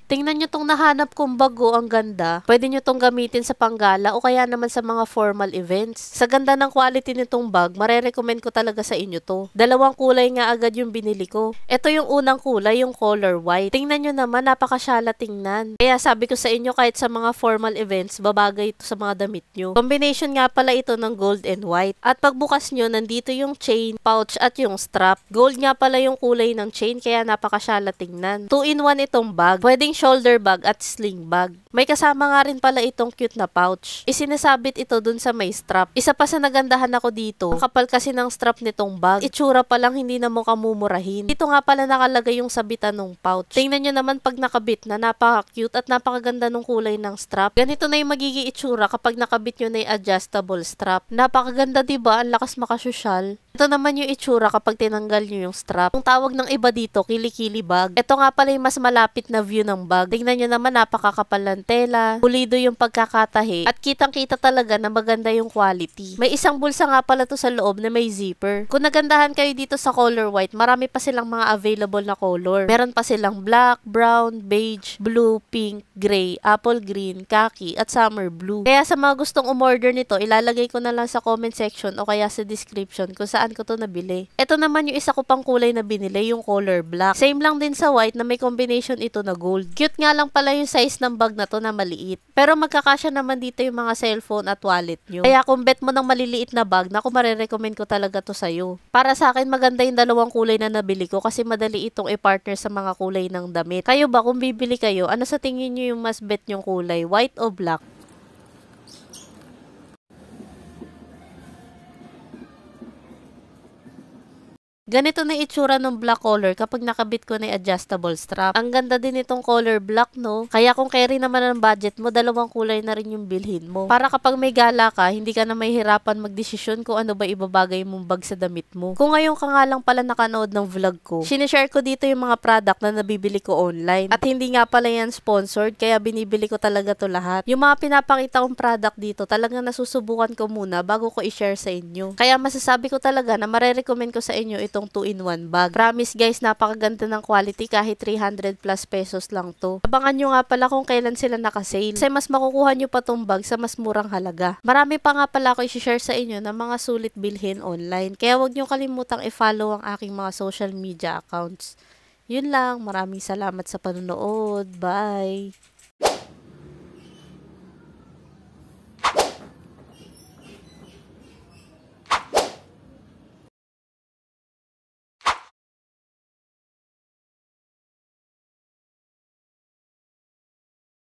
Tingnan nyo tong nahanap kong bago, ang ganda. Pwede nyo tong gamitin sa panggala o kaya naman sa mga formal events. Sa ganda ng quality nitong bag, marerecommend ko talaga sa inyo to. Dalawang kulay nga agad yung binili ko. Ito yung unang kulay, yung color white. Tingnan nyo naman, napakasyala tingnan. Kaya sabi ko sa inyo, kahit sa mga formal events, babagay ito sa mga damit nyo. Combination nga pala ito ng gold and white. At pagbukas nyo, nandito yung chain, pouch at yung strap. Gold nga pala yung kulay ng chain, kaya napakasyala tingnan. 2-in-1 itong bag. Pwedeng shoulder bag at sling bag. May kasama nga rin pala itong cute na pouch. Isinasabit ito dun sa may strap. Isa pa sa nagandahan ako dito, ang kapal kasi ng strap nitong bag. Itsura pa lang hindi na mo kamumurahin. Dito nga pala nakalagay yung sabitan ng pouch. Tingnan nyo naman pag nakabit na, napaka-cute at napakaganda ng kulay ng strap. Ganito na yung magiging itsura kapag nakabit nyo na yung adjustable strap. Napakaganda, diba? Ang lakas makasosyal. Ito naman yung itsura kapag tinanggal nyo yung strap. Ang tawag ng iba dito, kilikili bag. Ito nga pala yung mas malapit na view ng bag. Tingnan nyo naman, napakakapal ng tela, pulido yung pagkakatahi, at kitang-kita talaga na maganda yung quality. May isang bulsa nga pala to sa loob na may zipper. Kung nagandahan kayo dito sa color white, marami pa silang mga available na color. Meron pa silang black, brown, beige, blue, pink, gray, apple green, khaki, at summer blue. Kaya sa mga gustong umorder nito, ilalagay ko na lang sa comment section o kaya sa description kung saan ko to nabili. Ito naman yung isa ko pang kulay na binili, yung color black. Same lang din sa white na may combination ito na gold. Cute nga lang pala yung size ng bag na to na maliit. Pero magkakasya naman dito yung mga cellphone at wallet nyo. Kaya kung bet mo ng maliliit na bag, naku, marerecommend ko talaga to sa'yo. Para sa akin, maganda yung dalawang kulay na nabili ko kasi madali itong i-partner sa mga kulay ng damit. Kayo ba, kung bibili kayo, ano sa tingin nyo yung mas bet nyong kulay, white o black? Ganito na itsura ng black color kapag nakabit ko na yung adjustable strap. Ang ganda din itong color black, no? Kaya kung carry naman ng budget mo, dalawang kulay na rin yung bilhin mo. Para kapag may gala ka, hindi ka na mahihirapan magdesisyon kung ano ba ibabagay mong bag sa damit mo. Kung ngayon ka nga lang pala nakanood ng vlog ko, sinishare ko dito yung mga product na nabibili ko online. At hindi nga pala yan sponsored, kaya binibili ko talaga to lahat. Yung mga pinapakita kong product dito, talagang nasusubukan ko muna bago ko i-share sa inyo. Kaya masasabi ko talaga na marerecommend ko sa inyo itong 2-in-1 bag. Promise guys, napakaganda ng quality kahit 300 plus pesos lang to. Abangan nyo nga pala kung kailan sila nakasale. Kasi mas makukuha nyo pa tong bag sa mas murang halaga. Marami pa nga pala ako i-share sa inyo ng mga sulit bilhin online. Kaya wag nyo kalimutang i-follow ang aking mga social media accounts. Yun lang. Maraming salamat sa panonood. Bye!